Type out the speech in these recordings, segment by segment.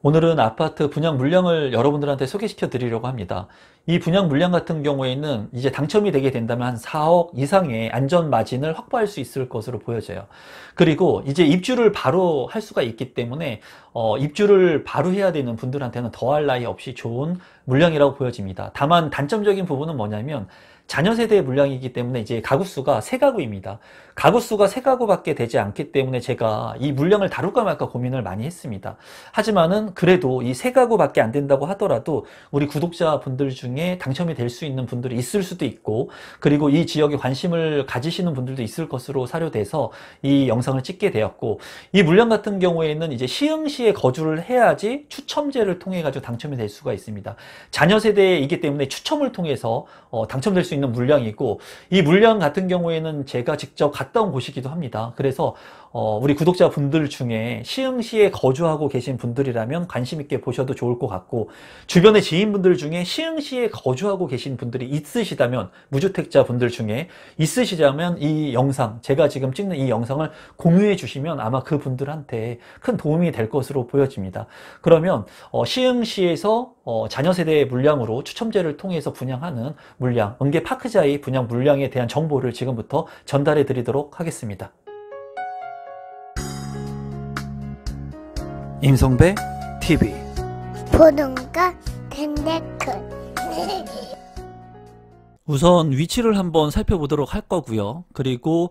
오늘은 아파트 분양 물량을 여러분들한테 소개시켜 드리려고 합니다. 이 분양 물량 같은 경우에는 이제 당첨이 되게 된다면 한 4억 이상의 안전 마진을 확보할 수 있을 것으로 보여져요. 그리고 이제 입주를 바로 할 수가 있기 때문에 입주를 바로 해야 되는 분들한테는 더할 나위 없이 좋은 물량이라고 보여집니다. 다만 단점적인 부분은 뭐냐면 자녀 세대의 물량이기 때문에 이제 가구 수가 세 가구입니다. 가구 수가 세 가구밖에 되지 않기 때문에 제가 이 물량을 다룰까 말까 고민을 많이 했습니다. 하지만은 그래도 이 세 가구밖에 안 된다고 하더라도 우리 구독자분들 중에 당첨이 될 수 있는 분들이 있을 수도 있고, 그리고 이 지역에 관심을 가지시는 분들도 있을 것으로 사료돼서 이 영상을 찍게 되었고, 이 물량 같은 경우에는 이제 시흥시에 거주를 해야지 추첨제를 통해 가지고 당첨이 될 수가 있습니다. 자녀 세대이기 때문에 추첨을 통해서 당첨될 수 있는 물량이고, 이 물량 같은 경우에는 제가 직접 갔다 온 곳이기도 합니다. 그래서 우리 구독자분들 중에 시흥시에 거주하고 계신 분들이라면 관심 있게 보셔도 좋을 것 같고, 주변의 지인분들 중에 시흥시에 거주하고 계신 분들이 있으시다면, 무주택자 분들 중에 있으시다면 이 영상, 제가 지금 찍는 이 영상을 공유해 주시면 아마 그분들한테 큰 도움이 될 것으로 보여집니다. 그러면 시흥시에서 자녀 세대의 물량으로 추첨제를 통해서 분양하는 물량, 은계 파크자이 분양 물량에 대한 정보를 지금부터 전달해 드리도록 하겠습니다. 임성배 TV 보동과 덴데크. 우선 위치를 한번 살펴보도록 할 거고요. 그리고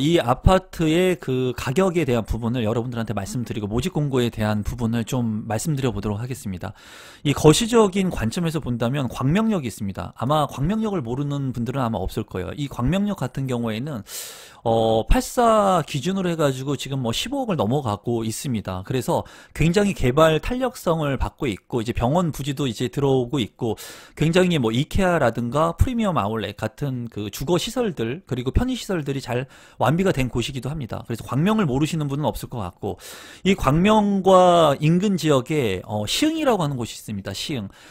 이 아파트의 그 가격에 대한 부분을 여러분들한테 말씀드리고, 모집 공고에 대한 부분을 좀 말씀드려 보도록 하겠습니다. 이 거시적인 관점에서 본다면 광명역이 있습니다. 아마 광명역을 모르는 분들은 아마 없을 거예요. 이 광명역 같은 경우에는 84 기준으로 해가지고 지금 뭐 15억을 넘어가고 있습니다. 그래서 굉장히 개발 탄력성을 받고 있고, 이제 병원 부지도 이제 들어오고 있고, 굉장히 뭐 이케아라든가 프리미엄 아울렛 같은 그 주거 시설들, 그리고 편의 시설들이 잘 완비가 된 곳이기도 합니다. 그래서 광명을 모르시는 분은 없을 것 같고, 이 광명과 인근 지역에 시흥이라고 하는 곳이 있습니다.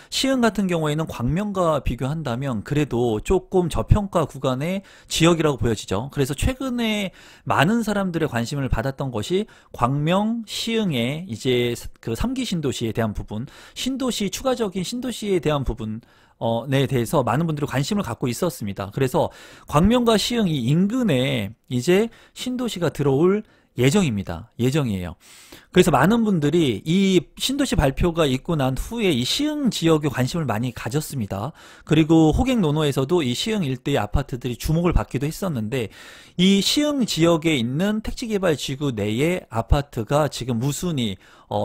시흥 같은 경우에는 광명과 비교한다면 그래도 조금 저평가 구간의 지역이라고 보여지죠. 그래서 최근에 많은 사람들의 관심을 받았던 것이 광명, 시흥의 이제 그 3기 신도시에 대한 부분, 신도시, 추가적인 신도시에 대한 부분, 에 대해서 많은 분들이 관심을 갖고 있었습니다. 그래서 광명과 시흥 이 인근에 이제 신도시가 들어올 예정이에요. 그래서 많은 분들이 이 신도시 발표가 있고 난 후에 이 시흥 지역에 관심을 많이 가졌습니다. 그리고 호객노노에서도 이 시흥 일대의 아파트들이 주목을 받기도 했었는데, 이 시흥 지역에 있는 택지개발지구 내의 아파트가 지금 무순위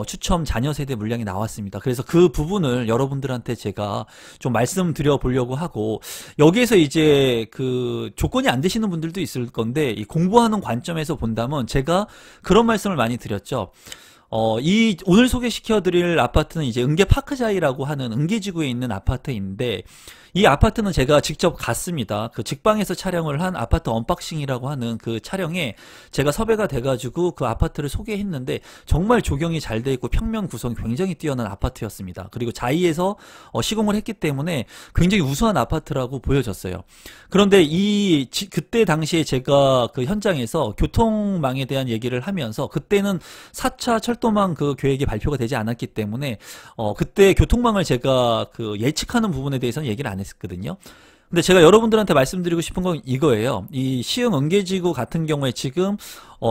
추첨 자녀 세대 물량이 나왔습니다. 그래서 그 부분을 여러분들한테 제가 좀 말씀드려 보려고 하고, 여기에서 이제 그 조건이 안 되시는 분들도 있을 건데, 이 공부하는 관점에서 본다면 제가 그런 말씀을 많이 드렸죠. 이 오늘 소개시켜 드릴 아파트는 이제 은계 파크자이라고 하는 은계지구에 있는 아파트인데, 이 아파트는 제가 직접 갔습니다. 그 직방에서 촬영을 한 아파트 언박싱이라고 하는 그 촬영에 제가 섭외가 돼가지고 그 아파트를 소개했는데, 정말 조경이 잘 돼 있고 평면 구성이 굉장히 뛰어난 아파트였습니다. 그리고 자이에서 시공을 했기 때문에 굉장히 우수한 아파트라고 보여졌어요. 그런데 그때 당시에 제가 그 현장에서 교통망에 대한 얘기를 하면서, 그때는 4차 철도망 그 계획이 발표가 되지 않았기 때문에 그때 교통망을 제가 그 예측하는 부분에 대해서는 얘기를 안 했거든요. 근데 제가 여러분들한테 말씀드리고 싶은 건 이거예요. 이 시흥 은계지구 같은 경우에 지금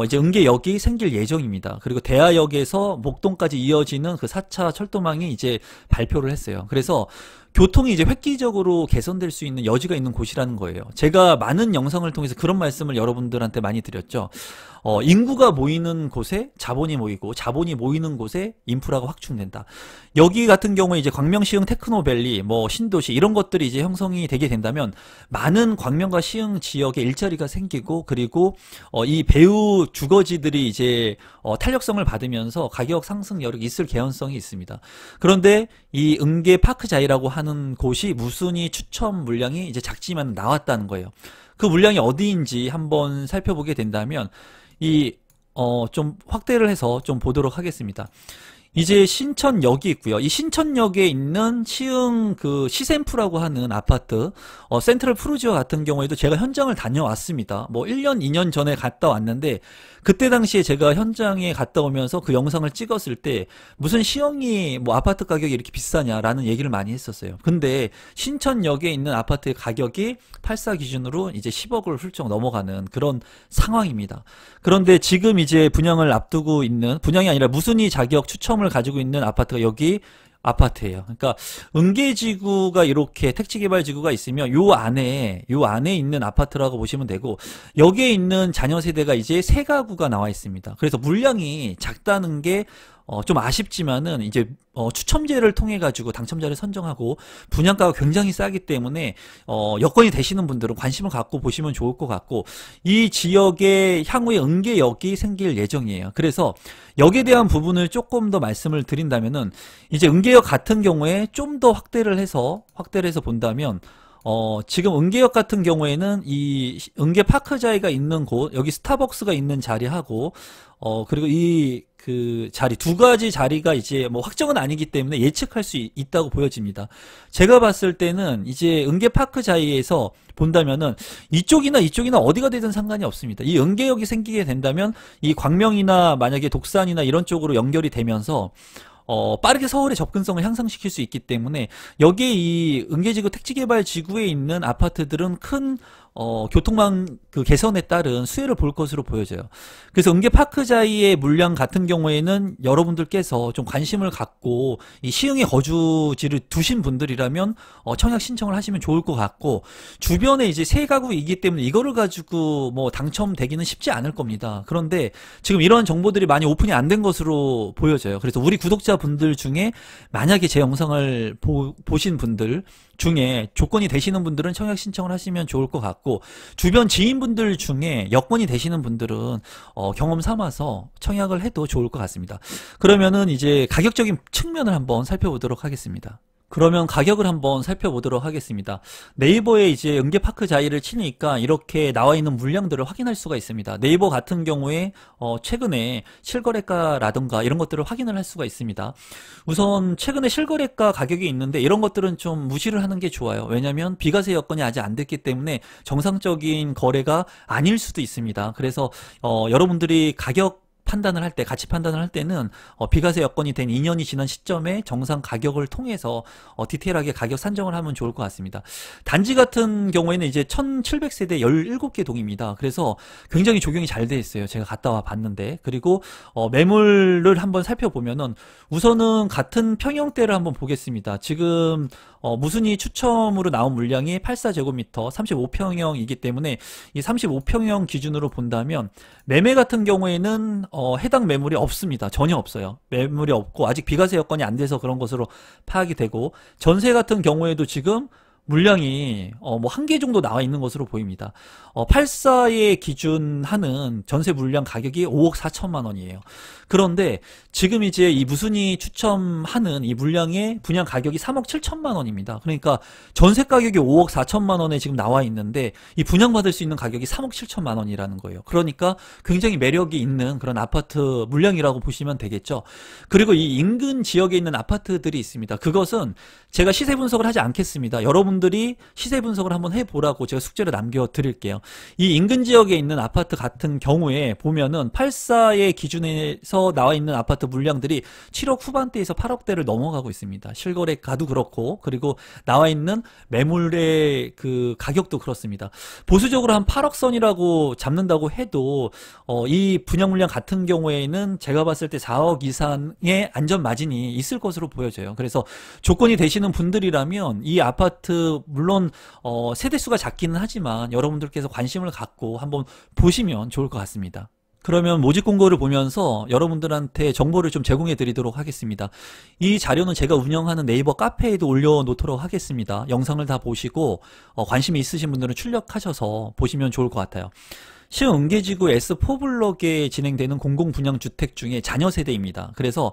이제 은계역이 생길 예정입니다. 그리고 대하역에서 목동까지 이어지는 그 4차 철도망이 이제 발표를 했어요. 그래서 교통이 이제 획기적으로 개선될 수 있는 여지가 있는 곳이라는 거예요. 제가 많은 영상을 통해서 그런 말씀을 여러분들한테 많이 드렸죠. 인구가 모이는 곳에 자본이 모이고, 자본이 모이는 곳에 인프라가 확충된다. 여기 같은 경우에 이제 광명, 시흥, 테크노밸리, 뭐 신도시 이런 것들이 이제 형성이 되게 된다면 많은 광명과 시흥 지역에 일자리가 생기고, 그리고 이 배후 주거지들이 이제 탄력성을 받으면서 가격 상승 여력이 있을 개연성이 있습니다. 그런데 이 은계 파크자이라고 하는 곳이 무순위 추첨 물량이 이제 작지만 나왔다는 거예요. 그 물량이 어디인지 한번 살펴보게 된다면, 좀 확대를 해서 좀 보도록 하겠습니다. 이제 신천역이 있고요. 이 신천역에 있는 시흥 그 시샘프라고 하는 아파트, 센트럴 푸르지오 같은 경우에도 제가 현장을 다녀왔습니다. 뭐 1년, 2년 전에 갔다 왔는데 그때 당시에 제가 현장에 갔다 오면서 그 영상을 찍었을 때 무슨 시흥이 뭐 아파트 가격이 이렇게 비싸냐라는 얘기를 많이 했었어요. 근데 신천역에 있는 아파트의 가격이 84 기준으로 이제 10억을 훌쩍 넘어가는 그런 상황입니다. 그런데 지금 이제 분양을 앞두고 있는, 분양이 아니라 무순위 자격 추첨을 가지고 있는 아파트가 여기 아파트예요. 그러니까 은계지구가 이렇게 택지개발지구가 있으면 요 안에 있는 아파트라고 보시면 되고, 여기에 있는 자녀 세대가 이제 세 가구가 나와 있습니다. 그래서 물량이 작다는 게 좀 아쉽지만은 이제 추첨제를 통해 가지고 당첨자를 선정하고 분양가가 굉장히 싸기 때문에 여건이 되시는 분들은 관심을 갖고 보시면 좋을 것 같고, 이 지역에 향후에 은계역이 생길 예정이에요. 그래서 여기에 대한 부분을 조금 더 말씀을 드린다면은, 이제 은계역 같은 경우에 좀 더 확대를 해서 본다면, 지금 은계역 같은 경우에는 이 은계파크자이가 있는 곳, 여기 스타벅스가 있는 자리하고, 그리고 그 자리, 두 가지 자리가 이제 뭐 확정은 아니기 때문에 예측할 수 있다고 보여집니다. 제가 봤을 때는 이제 은계파크자이에서 본다면은 이쪽이나 어디가 되든 상관이 없습니다. 이 은계역이 생기게 된다면 이 광명이나 만약에 독산이나 이런 쪽으로 연결이 되면서 빠르게 서울의 접근성을 향상시킬 수 있기 때문에 여기에 이 은계지구 택지개발지구에 있는 아파트들은 큰 교통망 그 개선에 따른 수혜를 볼 것으로 보여져요. 그래서 은계파크자이의 물량 같은 경우에는 여러분들께서 좀 관심을 갖고 이 시흥에 거주지를 두신 분들이라면 청약 신청을 하시면 좋을 것 같고, 주변에 이제 세 가구이기 때문에 이거를 가지고 뭐 당첨되기는 쉽지 않을 겁니다. 그런데 지금 이런 정보들이 많이 오픈이 안 된 것으로 보여져요. 그래서 우리 구독자분들 중에 만약에 제 영상을 보신 분들 중에 조건이 되시는 분들은 청약 신청을 하시면 좋을 것 같고, 주변 지인분들 중에 여건이 되시는 분들은 경험 삼아서 청약을 해도 좋을 것 같습니다. 그러면은 이제 가격적인 측면을 한번 살펴보도록 하겠습니다. 그러면 가격을 한번 살펴보도록 하겠습니다. 네이버에 이제 은계파크자이를 치니까 이렇게 나와 있는 물량들을 확인할 수가 있습니다. 네이버 같은 경우에 최근에 실거래가라든가 이런 것들을 확인을 할 수가 있습니다. 우선 최근에 실거래가 가격이 있는데 이런 것들은 좀 무시를 하는 게 좋아요. 왜냐하면 비과세 여건이 아직 안 됐기 때문에 정상적인 거래가 아닐 수도 있습니다. 그래서 여러분들이 가격 판단을 할 때, 가치 판단을 할 때는 비과세 여건이 된 2년이 지난 시점에 정상 가격을 통해서 디테일하게 가격 산정을 하면 좋을 것 같습니다. 단지 같은 경우에는 이제 1700세대 17개 동입니다. 그래서 굉장히 조경이 잘 돼 있어요. 제가 갔다 와 봤는데. 그리고 매물을 한번 살펴보면은 우선은 같은 평형대를 한번 보겠습니다. 지금 무순위 추첨으로 나온 물량이 84제곱미터 35평형이기 때문에 이 35평형 기준으로 본다면 매매 같은 경우에는 해당 매물이 없습니다. 전혀 없어요. 매물이 없고 아직 비과세 여건이 안 돼서 그런 것으로 파악이 되고, 전세 같은 경우에도 지금 물량이 뭐 한 개 정도 나와 있는 것으로 보입니다. 84에 기준하는 전세 물량 가격이 5억 4천만 원이에요. 그런데 지금 이제 이 무순위 추첨하는 이 물량의 분양 가격이 3억 7천만 원입니다. 그러니까 전세 가격이 5억 4천만 원에 지금 나와 있는데 이 분양받을 수 있는 가격이 3억 7천만 원이라는 거예요. 그러니까 굉장히 매력이 있는 그런 아파트 물량이라고 보시면 되겠죠. 그리고 이 인근 지역에 있는 아파트들이 있습니다. 그것은 제가 시세 분석을 하지 않겠습니다. 여러분들이 시세 분석을 한번 해보라고 제가 숙제를 남겨드릴게요. 이 인근 지역에 있는 아파트 같은 경우에 보면은 84의 기준에서 나와 있는 아파트 물량들이 7억 후반대에서 8억대를 넘어가고 있습니다. 실거래가도 그렇고, 그리고 나와 있는 매물의 그 가격도 그렇습니다. 보수적으로 한 8억 선이라고 잡는다고 해도 이 분양 물량 같은 경우에는 제가 봤을 때 4억 이상의 안전 마진이 있을 것으로 보여져요. 그래서 조건이 되시는 분들이라면 이 아파트 물론 세대수가 작기는 하지만 여러분들께서 관심을 갖고 한번 보시면 좋을 것 같습니다. 그러면 모집 공고를 보면서 여러분들한테 정보를 좀 제공해 드리도록 하겠습니다. 이 자료는 제가 운영하는 네이버 카페에도 올려놓도록 하겠습니다. 영상을 다 보시고 관심이 있으신 분들은 출력하셔서 보시면 좋을 것 같아요. 시흥 은계지구 S4블럭에 진행되는 공공분양주택 중에 자녀 세대입니다. 그래서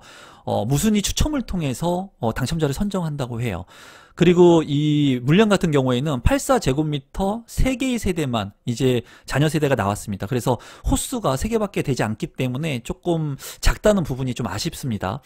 무순위 추첨을 통해서 당첨자를 선정한다고 해요. 그리고 이 물량 같은 경우에는 84제곱미터 3개의 세대만 이제 자녀 세대가 나왔습니다. 그래서 호수가 3개밖에 되지 않기 때문에 조금 작다는 부분이 좀 아쉽습니다.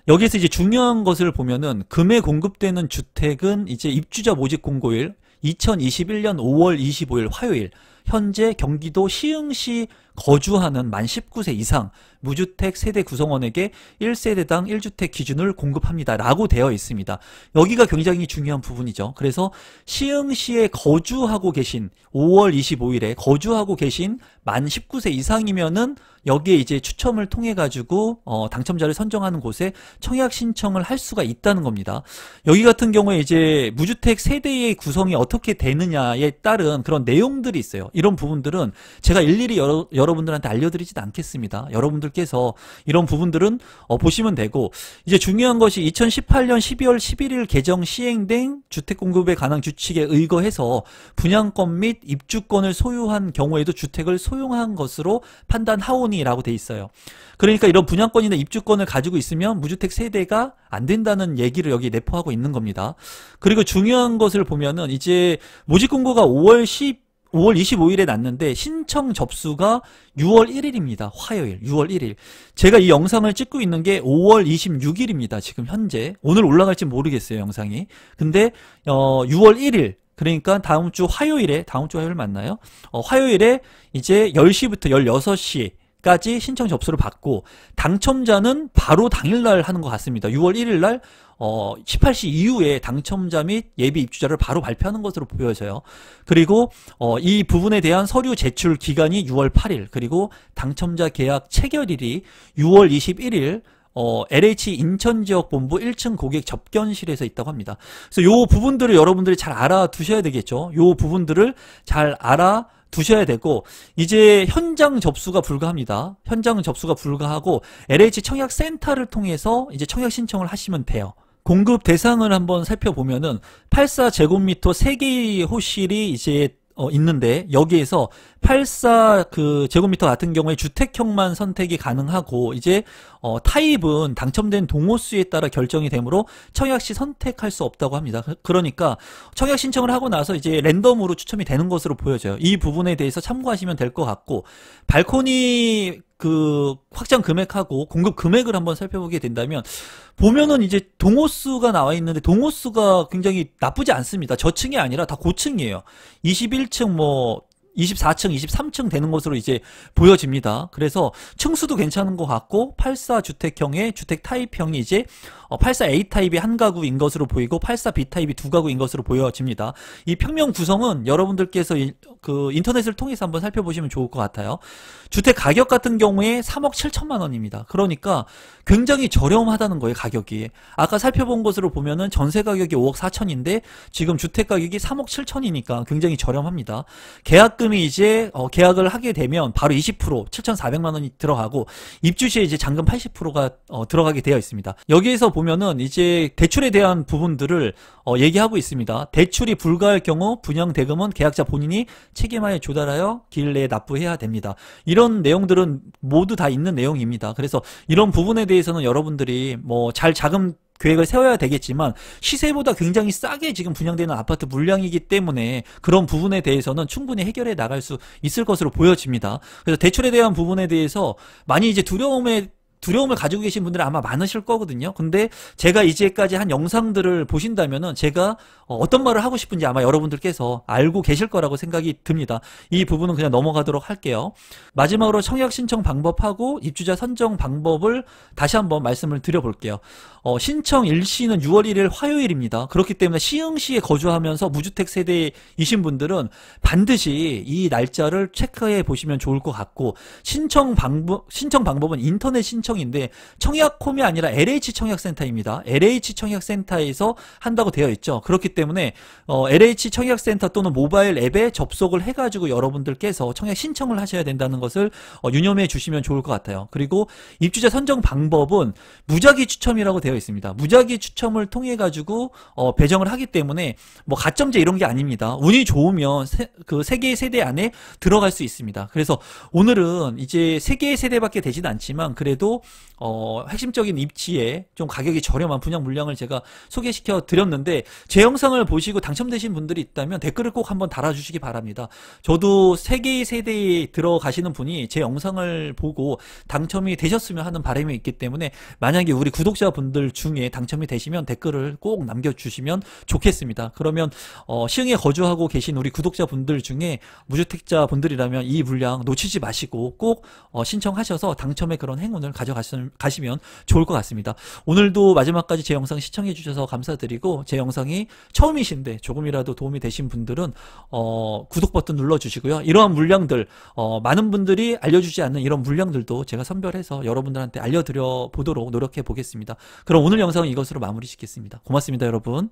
여기에서 이제 중요한 것을 보면은 금에 공급되는 주택은 이제 입주자 모집 공고일 2021년 5월 25일 화요일 현재 경기도 시흥시 거주하는 만 19세 이상 무주택 세대 구성원에게 1세대당 1주택 기준을 공급합니다 라고 되어 있습니다. 여기가 굉장히 중요한 부분이죠. 그래서 시흥시에 거주하고 계신 5월 25일에 거주하고 계신 만 19세 이상이면은 여기에 이제 추첨을 통해 가지고 당첨자를 선정하는 곳에 청약 신청을 할 수가 있다는 겁니다. 여기 같은 경우에 이제 무주택 세대의 구성이 어떻게 되느냐에 따른 그런 내용들이 있어요. 이런 부분들은 제가 일일이 여러분들한테 알려드리진 않겠습니다. 여러분들께서 이런 부분들은 보시면 되고, 이제 중요한 것이 2018년 12월 11일 개정 시행된 주택공급에 관한 규칙에 의거해서 분양권 및 입주권을 소유한 경우에도 주택을 소유한 것으로 판단하오니라고 돼 있어요. 그러니까 이런 분양권이나 입주권을 가지고 있으면 무주택 세대가 안 된다는 얘기를 여기 내포하고 있는 겁니다. 그리고 중요한 것을 보면은 이제 모집공고가 5월 25일에 났는데 신청 접수가 6월 1일입니다. 화요일 6월 1일. 제가 이 영상을 찍고 있는 게 5월 26일입니다. 지금 현재. 오늘 올라갈지 모르겠어요, 영상이. 근데 6월 1일, 그러니까 다음 주 화요일에, 다음 주 화요일 맞나요? 화요일에 이제 10시부터 16시 까지 신청 접수를 받고 당첨자는 바로 당일날 하는 것 같습니다. 6월 1일날 18시 이후에 당첨자 및 예비 입주자를 바로 발표하는 것으로 보여져요. 그리고 이 부분에 대한 서류 제출 기간이 6월 8일, 그리고 당첨자 계약 체결일이 6월 21일 LH 인천지역본부 1층 고객 접견실에서 있다고 합니다. 그래서 요 부분들을 여러분들이 잘 알아두셔야 되겠죠. 요 부분들을 잘 두셔야 되고, 이제 현장 접수가 불가합니다. 현장 접수가 불가하고 LH 청약센터를 통해서 이제 청약 신청을 하시면 돼요. 공급 대상을 한번 살펴보면은 84제곱미터 3개의 호실이 이제 있는데, 여기에서 84 제곱미터 같은 경우에 주택형만 선택이 가능하고, 이제 타입은 당첨된 동호수에 따라 결정이 되므로 청약 시 선택할 수 없다고 합니다. 그러니까 청약 신청을 하고 나서 이제 랜덤으로 추첨이 되는 것으로 보여져요. 이 부분에 대해서 참고하시면 될 것 같고, 발코니 확장 금액하고 공급 금액을 한번 살펴보게 된다면, 보면은 이제 동호수가 나와 있는데 동호수가 굉장히 나쁘지 않습니다. 저층이 아니라 다 고층이에요. 21층 24층, 23층 되는 것으로 이제 보여집니다. 그래서 층수도 괜찮은 것 같고, 84주택형의 주택 타입형이 이제 84A 타입이 한 가구인 것으로 보이고 84B 타입이 두 가구인 것으로 보여집니다. 이 평면 구성은 여러분들께서 인터넷을 통해서 한번 살펴보시면 좋을 것 같아요. 주택 가격 같은 경우에 3억 7천만 원입니다. 그러니까 굉장히 저렴하다는 거예요, 가격이. 아까 살펴본 것으로 보면은 전세 가격이 5억 4천인데 지금 주택 가격이 3억 7천이니까 굉장히 저렴합니다. 계약금이 이제 계약을 하게 되면 바로 20% 7,400만 원이 들어가고, 입주 시에 이제 잔금 80%가 들어가게 되어 있습니다. 여기에서 보면은 이제 대출에 대한 부분들을 얘기하고 있습니다. 대출이 불가할 경우 분양 대금은 계약자 본인이 책임하에 조달하여 기일 내에 납부해야 됩니다. 이런 내용들은 모두 다 있는 내용입니다. 그래서 이런 부분에 대해서는 여러분들이 잘 자금 계획을 세워야 되겠지만, 시세보다 굉장히 싸게 지금 분양되는 아파트 물량이기 때문에 그런 부분에 대해서는 충분히 해결해 나갈 수 있을 것으로 보여집니다. 그래서 대출에 대한 부분에 대해서 많이 이제 두려움을 가지고 계신 분들이 아마 많으실 거거든요. 근데 제가 이제까지 한 영상들을 보신다면은 제가 어떤 말을 하고 싶은지 아마 여러분들께서 알고 계실 거라고 생각이 듭니다. 이 부분은 그냥 넘어가도록 할게요. 마지막으로 청약 신청 방법하고 입주자 선정 방법을 다시 한번 말씀을 드려볼게요. 신청 일시는 6월 1일 화요일입니다. 그렇기 때문에 시흥시에 거주하면서 무주택 세대이신 분들은 반드시 이 날짜를 체크해 보시면 좋을 것 같고, 신청 방법은 인터넷 신청인데 청약홈이 아니라 LH 청약센터입니다. LH 청약센터에서 한다고 되어 있죠. 그렇기 때문에 LH 청약센터 또는 모바일 앱에 접속을 해가지고 여러분들께서 청약 신청을 하셔야 된다는 것을 유념해 주시면 좋을 것 같아요. 그리고 입주자 선정 방법은 무작위 추첨이라고 되어 있습니다. 무작위 추첨을 통해 가지고 배정을 하기 때문에 가점제 이런 게 아닙니다. 운이 좋으면 그 3개의 세대 안에 들어갈 수 있습니다. 그래서 오늘은 이제 3개의 세대밖에 되진 않지만 그래도 그리고 핵심적인 입지에 좀 가격이 저렴한 분양 물량을 제가 소개시켜 드렸는데, 제 영상을 보시고 당첨되신 분들이 있다면 댓글을 꼭 한번 달아주시기 바랍니다. 저도 3개의 세대에 들어가시는 분이 제 영상을 보고 당첨이 되셨으면 하는 바람이 있기 때문에, 만약에 우리 구독자분들 중에 당첨이 되시면 댓글을 꼭 남겨주시면 좋겠습니다. 그러면 시흥에 거주하고 계신 우리 구독자분들 중에 무주택자 분들이라면 이 물량 놓치지 마시고 꼭 신청하셔서 당첨의 그런 행운을 가져가시면 좋을 것 같습니다. 오늘도 마지막까지 제 영상 시청해 주셔서 감사드리고, 제 영상이 처음이신데 조금이라도 도움이 되신 분들은 구독 버튼 눌러주시고요. 이러한 물량들, 많은 분들이 알려주지 않는 이런 물량들도 제가 선별해서 여러분들한테 알려드려 보도록 노력해 보겠습니다. 그럼 오늘 영상은 이것으로 마무리 짓겠습니다. 고맙습니다, 여러분.